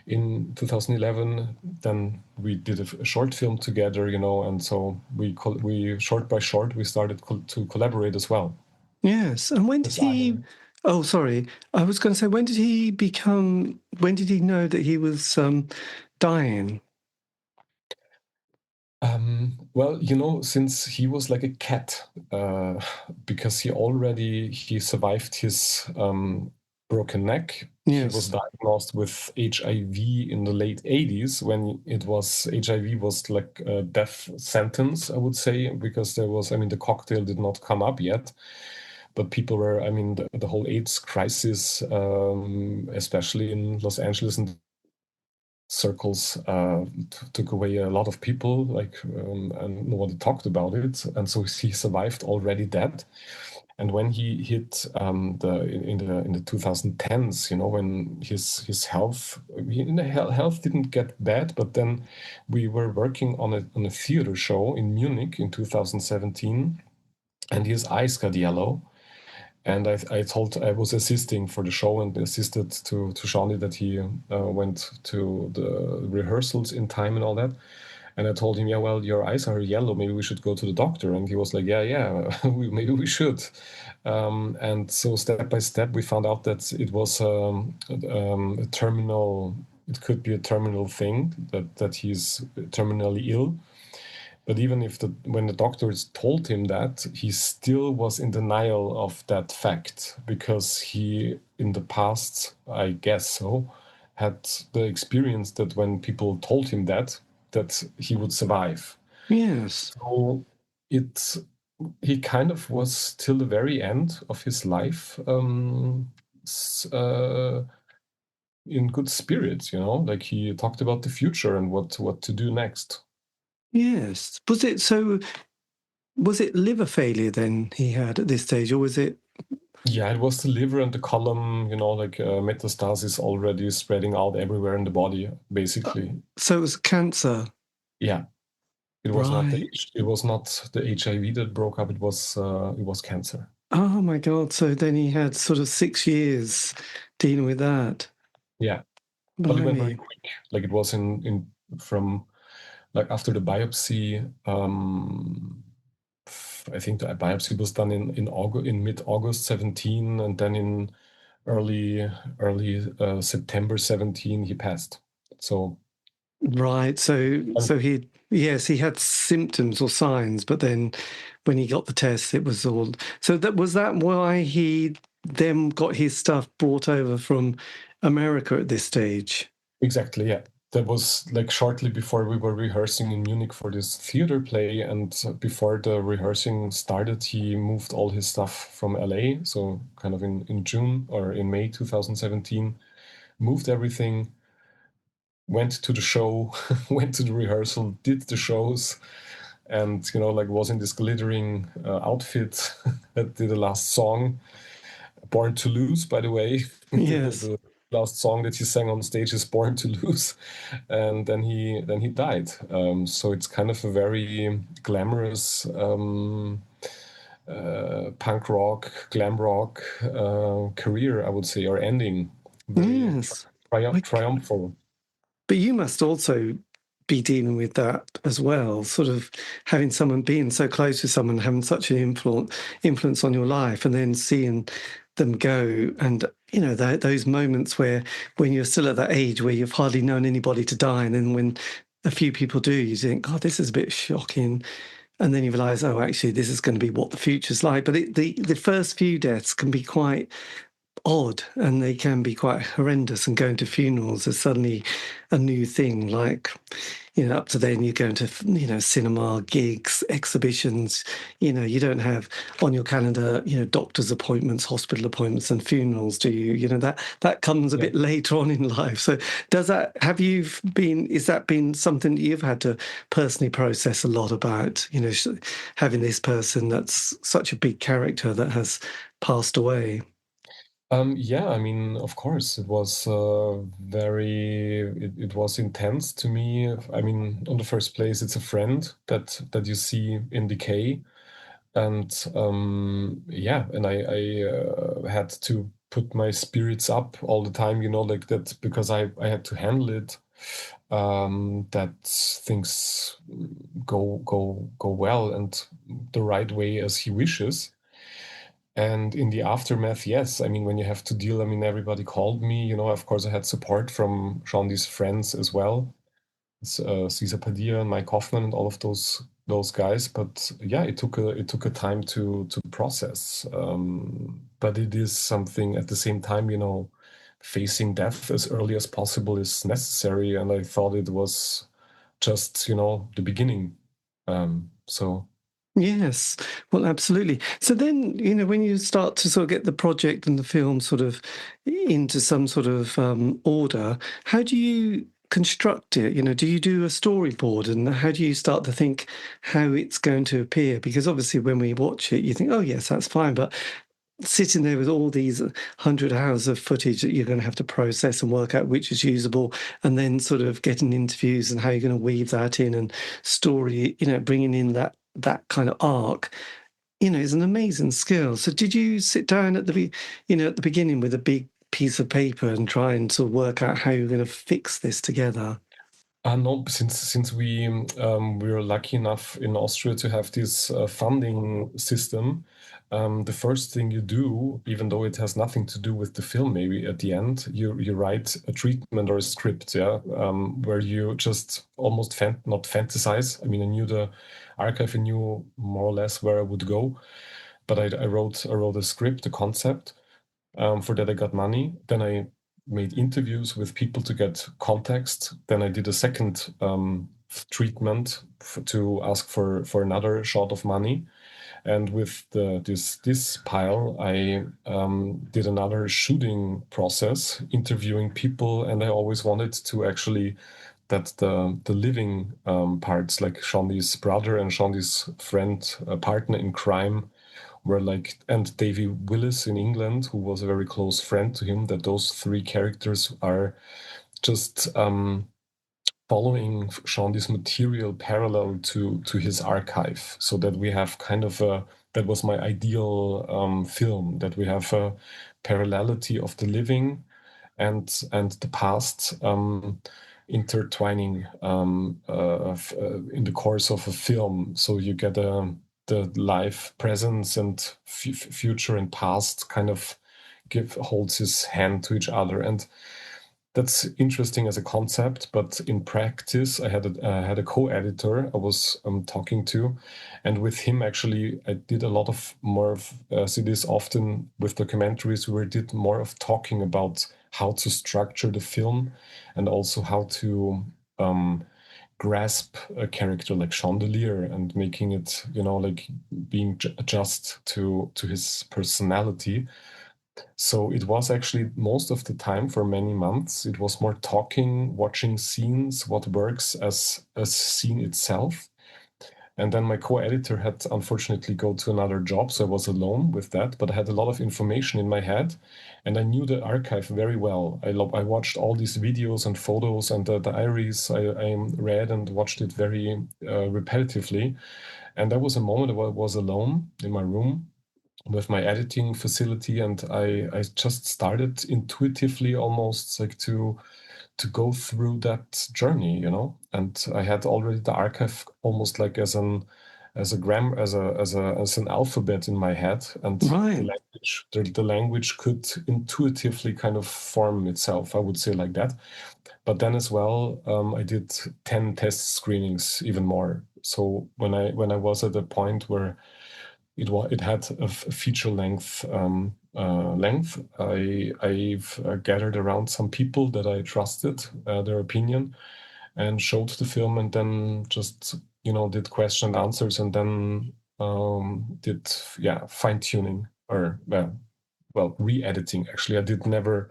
In 2011, then we did a short film together, and so we short by short we started to collaborate as well. Yes. And when did he? Oh, sorry. I was going to say, when did he know that he was dying? Well, since he was like a cat, because he survived his broken neck, he was Yes. diagnosed with HIV in the late 80s when HIV was like a death sentence, I would say, because the cocktail did not come up yet. But people were, the whole AIDS crisis, especially in Los Angeles and circles, took away a lot of people, and nobody talked about it. And so he survived already that. And when he hit in the 2010s, when his health didn't get bad, but then we were working on a theater show in Munich in 2017, and his eyes got yellow. And I was assisting for the show and assisted to Shawnee that he went to the rehearsals in time and all that. And I told him, yeah, well, your eyes are yellow. Maybe we should go to the doctor. And he was like, yeah, maybe we should. And so step by step, we found out that it was a terminal. It could be a terminal thing, that he's terminally ill. But even when the doctors told him that, he still was in denial of that fact, because he, in the past, I guess so, had the experience that when people told him that he would survive. Yes. So he kind of was till the very end of his life in good spirits, like he talked about the future and what to do next. Yes. Was it liver failure then he had at this stage, or was it? Yeah, it was the liver and the column, metastasis already spreading out everywhere in the body, basically. So it was cancer. Yeah, it was not Right. the HIV that broke up. It was cancer. Oh my God. So then he had sort of 6 years dealing with that. Yeah, but it went very Blimey. quick. Like it was from like after the biopsy. I think the biopsy was done in mid-August 17, and then in early September 17 he passed. So Right. So he had symptoms or signs, but then when he got the test, it was all. So was that why he then got his stuff brought over from America at this stage? exactly, yeah. That was like shortly before we were rehearsing in Munich for this theater play, and before the rehearsing started, he moved all his stuff from LA. So kind of in June or in May 2017, moved everything, went to the show, went to the rehearsal, did the shows, and was in this glittering outfit that did the last song, Born to Lose, by the way. Yes. The last song that he sang on stage is Born to Lose, and then he died. So it's kind of a very glamorous punk rock, glam rock career, I would say, or ending. Very Yes. triumphal. But you must also be dealing with that as well, sort of having someone being so close to someone, having such an influence on your life, and then seeing them go. And, those moments when you're still at that age where you've hardly known anybody to die, and then when a few people do, you think, God, this is a bit shocking. And then you realise, oh, actually, this is going to be what the future's like. But the first few deaths can be quite odd, and they can be quite horrendous, and going to funerals is suddenly a new thing. Like, up to then you're going to, cinema, gigs, exhibitions, you don't have on your calendar, doctor's appointments, hospital appointments and funerals, do you? That comes a bit later on in life. So is that been something that you've had to personally process a lot about, having this person that's such a big character that has passed away? Yeah, of course, it was it was intense to me. On the first place, it's a friend that you see in decay, and and I had to put my spirits up all the time, like that, because I had to handle it. That things go well and the right way as he wishes. And in the aftermath, yes, when you have to deal, everybody called me, of course I had support from Sean's friends as well. Cesar Padilla and Mike Hoffman and all of those guys. But yeah, it took a time to process. But it is something at the same time, facing death as early as possible is necessary, and I thought it was just, you know, the beginning. So Yes, well, absolutely. So then, you know, when you start to sort of get the project and the film sort of into some sort of order, how do you construct it? You know, do you do a storyboard, and how do you start to think how it's going to appear? Because obviously when we watch it, you think, oh, yes, that's fine. But sitting there with all these 100 hours of footage that you're going to have to process and work out which is usable, and then sort of getting interviews and how you're going to weave that in, and story, you know, bringing in that kind of arc, you know, is an amazing skill. So did you sit down at the beginning with a big piece of paper and try and sort of work out how you're going to fix this together? No, since we were lucky enough in Austria to have this funding system, the first thing you do, even though it has nothing to do with the film, maybe at the end, you write a treatment or a script, yeah, where you just almost not fantasize. I mean, I knew the archive, I knew more or less where I would go, but I wrote a script, a concept. For that, I got money. Then I made interviews with people to get context. Then I did a second treatment to ask for another shot of money. And with this pile, I did another shooting process, interviewing people, and I always wanted to actually that the living parts, like Shondi's brother and Shondi's friend, partner in crime, were like, and Davy Willis in England, who was a very close friend to him, that those three characters are just following Shondi's material parallel to his archive, so that we have kind of that was my ideal film, that we have a parallelity of the living and the past intertwining in the course of a film, so you get the life, presence, and future and past kind of holds his hand to each other, and that's interesting as a concept. But in practice, I had a co-editor I was talking to, and with him actually I did a lot of more of see this often with documentaries, where I did more of talking about how to structure the film and also how to grasp a character like Sean DeLear and making it, you know, like being just to his personality. So it was actually most of the time, for many months, it was more talking, watching scenes, what works as a scene itself. And then my co-editor had unfortunately go to another job, so I was alone with that. But I had a lot of information in my head, and I knew the archive very well. I watched all these videos and photos and the diaries. I read and watched it very repetitively. And there was a moment where I was alone in my room with my editing facility, and I just started intuitively, almost like to go through that journey, you know. And I had already the archive almost like as an alphabet in my head, and Right. the language could intuitively kind of form itself, I would say, like that. But then as well, I did 10 test screenings, even more. So when I was at a point where it had a feature length length. I've gathered around some people that I trusted, their opinion, and showed the film, and then just, you know, did question and answers, and then did fine tuning, or well, re-editing. Actually, I did never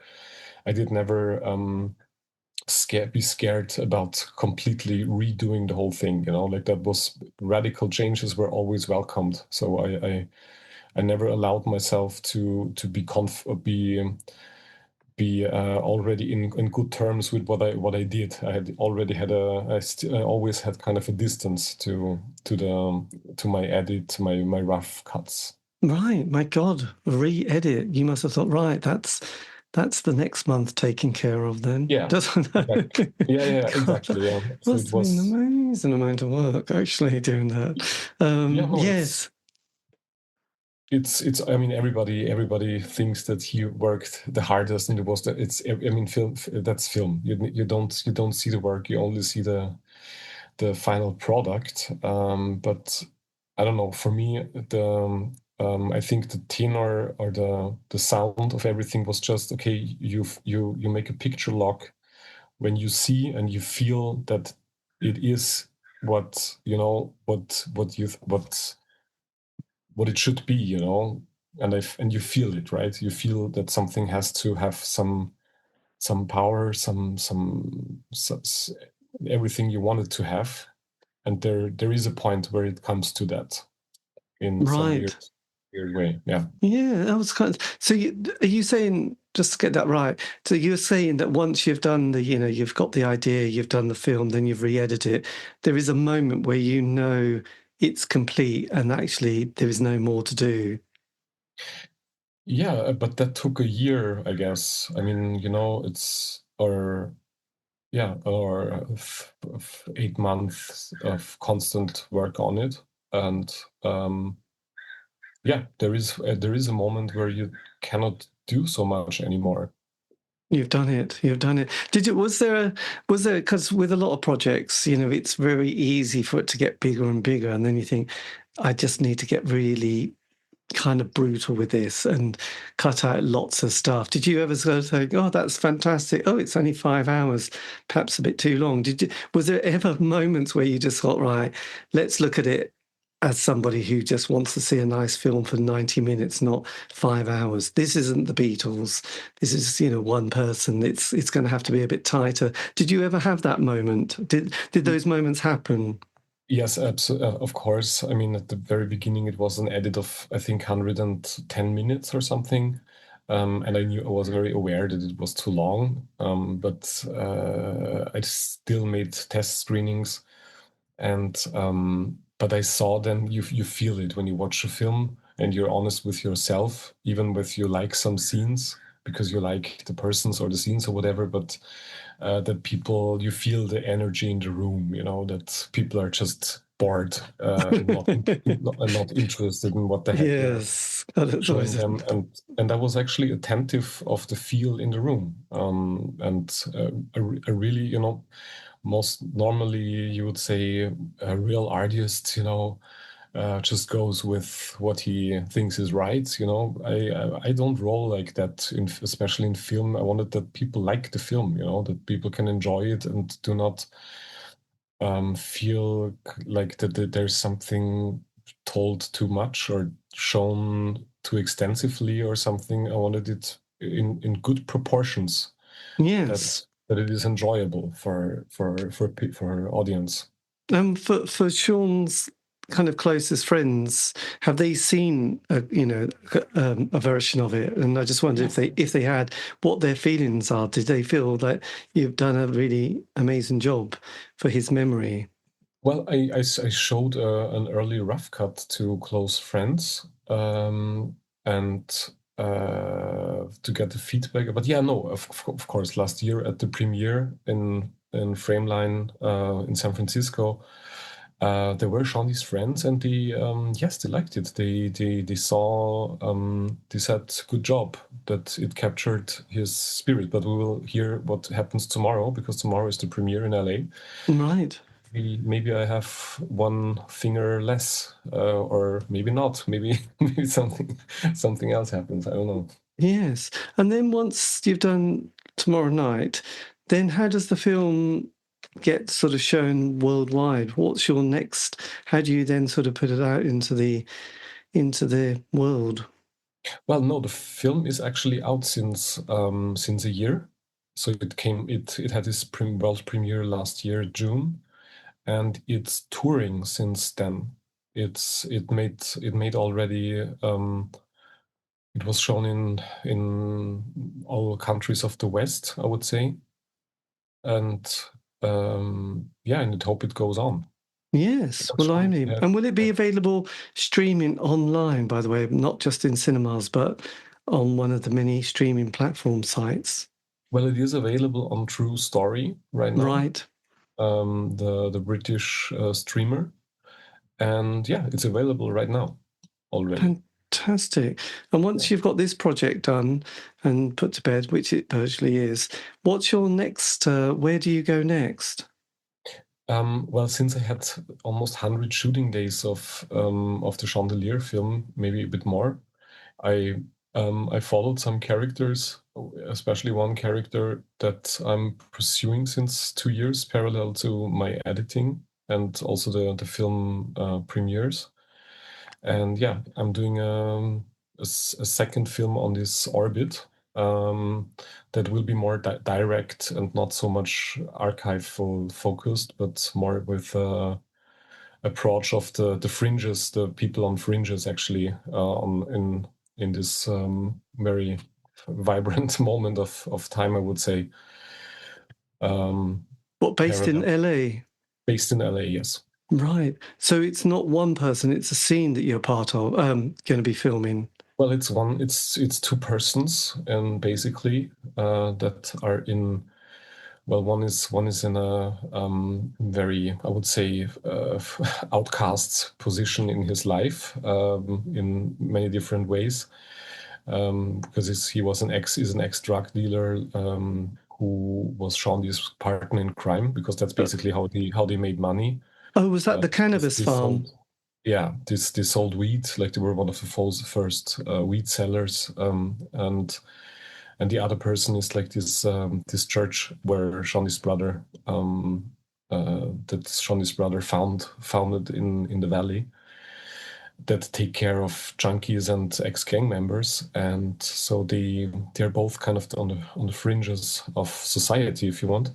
be scared about completely redoing the whole thing, you know. Like, that was, radical changes were always welcomed, so I never allowed myself to be already in good terms with what I did. I had already had I always had kind of a distance to my edit, my rough cuts. Right, my God, re-edit. You must have thought, right, that's the next month taken care of then. Yeah, Doesn't know. exactly. Yeah, God, exactly. Yeah. So must it have been was. an amazing amount of work actually doing that. Yeah, no, Yes. it's I mean, everybody thinks that he worked the hardest, and it was I mean, film, that's film. You don't see the work, you only see the final product. But I don't know, for me, I think the tenor or the sound of everything was just okay. You make a picture lock when you see and you feel that it is what what it should be, and you feel it, right? You feel that something has to have some power, some everything you want it to have, and there is a point where it comes to that in some Right. weird way. Yeah. Yeah, that was kind of. So, are you saying, just to get that right? So you're saying that once you've done you've got the idea, you've done the film, then you've re-edited it. There is a moment where it's complete, and actually there is no more to do. Yeah, but that took a year, I guess. I mean, it's or 8 months of constant work on it, and there is a moment where you cannot do so much anymore. You've done it. You've done it. Was there, because with a lot of projects, it's very easy for it to get bigger and bigger. And then you think, I just need to get really kind of brutal with this and cut out lots of stuff. Did you ever sort of think, oh, that's fantastic. Oh, it's only 5 hours, perhaps a bit too long. Was there ever moments where you just thought, right, let's look at it as somebody who just wants to see a nice film for 90 minutes, not 5 hours? This isn't the Beatles. This is, one person. It's going to have to be a bit tighter. Did you ever have that moment? Did those moments happen? Yes, absolutely. Of course. I mean, at the very beginning, it was an edit of, I think, 110 minutes or something. And I was very aware that it was too long. But I still made test screenings. And but I saw then you feel it when you watch a film and you're honest with yourself, even with you like some scenes because you like the persons or the scenes or whatever, but that you feel the energy in the room, that people are just bored and not interested in what the heck you're showing them. And I was actually attentive of the feel in the room. And a really, most normally you would say a real artist, just goes with what he thinks is right. I don't roll like that, especially in film. I wanted that people like the film, that people can enjoy it and do not feel like that there's something told too much or shown too extensively or something. I wanted it in good proportions. Yes. That it is enjoyable for audience. For Sean's kind of closest friends, have they seen a version of it? And I just wondered if they had, what their feelings are. Did they feel that you've done a really amazing job for his memory? Well, I showed an early rough cut to close friends, and to get the feedback. But yeah, no, of course, last year at the premiere in Frameline in San Francisco, there were Shawnee's friends, and they liked it. They saw, they said good job, that it captured his spirit. But we will hear what happens tomorrow, because tomorrow is the premiere in LA. Right. Maybe I have one finger less, or maybe not. Maybe something else happens. I don't know. Yes. And then once you've done tomorrow night, then how does the film get sort of shown worldwide? What's your next? How do you then sort of put it out into the world? Well, no, the film is actually out since a year. So it had its world premiere last year, June, and it's touring since then. It made already. It was shown in all countries of the West, I would say, and and I hope it goes on. Yes, well, I mean, and will it be available streaming online, by the way, not just in cinemas, but on one of the many streaming platform sites? Well, it is available on True Story right now. Right. The British streamer, and it's available right now already. Fantastic. And once you've got this project done and put to bed, which it virtually is, what's your next? Where do you go next? Well, since I had almost 100 shooting days of the Sean DeLear film, maybe a bit more, I followed some characters, especially one character that I'm pursuing since 2 years, parallel to my editing and also the film premieres. And yeah, I'm doing a second film on this orbit that will be more direct and not so much archival focused, but more with approach of the fringes, the people on fringes actually in this very vibrant moment of time, I would say. Based in LA? Based in LA, yes. Right. So it's not one person; it's a scene that you're part of. Going to be filming. Well, it's two persons, and basically that are in. Well, one is in a very, I would say, outcast position in his life in many different ways, because he was is an ex drug dealer who was Sean's partner in crime, because that's basically how they made money. Oh, was that the cannabis farm? Yeah, this sold weed. Like, they were one of the first weed sellers, and the other person is like this church where Sean's brother founded in the valley, that take care of junkies and ex-gang members, and so they're both kind of on the fringes of society, if you want.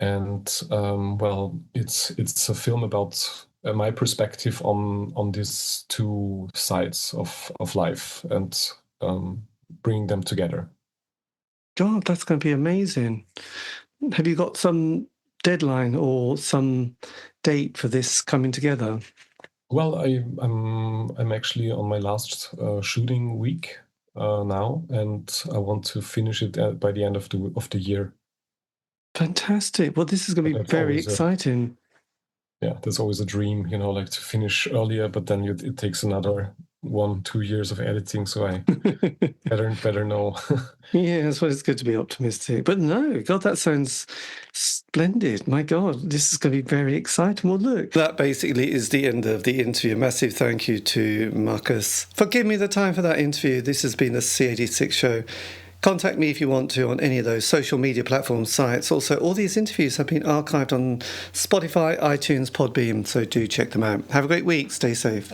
And well, it's a film about my perspective on these two sides of life, and bringing them together. God, that's going to be amazing. Have you got some deadline or some date for this coming together? Well, I'm actually on my last shooting week now, and I want to finish it by the end of the year. Fantastic. Well, this is going to be very exciting. Yeah, there's always a dream, like to finish earlier, but then it takes another 1-2 years of editing, so I better know. Yeah, that's why it's good to be optimistic. But no, God, that sounds splendid. My God, this is going to be very exciting. Well, look, that basically is the end of the interview. Massive thank you to Markus for giving me the time for that interview. This has been the C86 show. Contact me if you want to on any of those social media platform sites. Also, all these interviews have been archived on Spotify, iTunes, Podbean, so do check them out. Have a great week. Stay safe.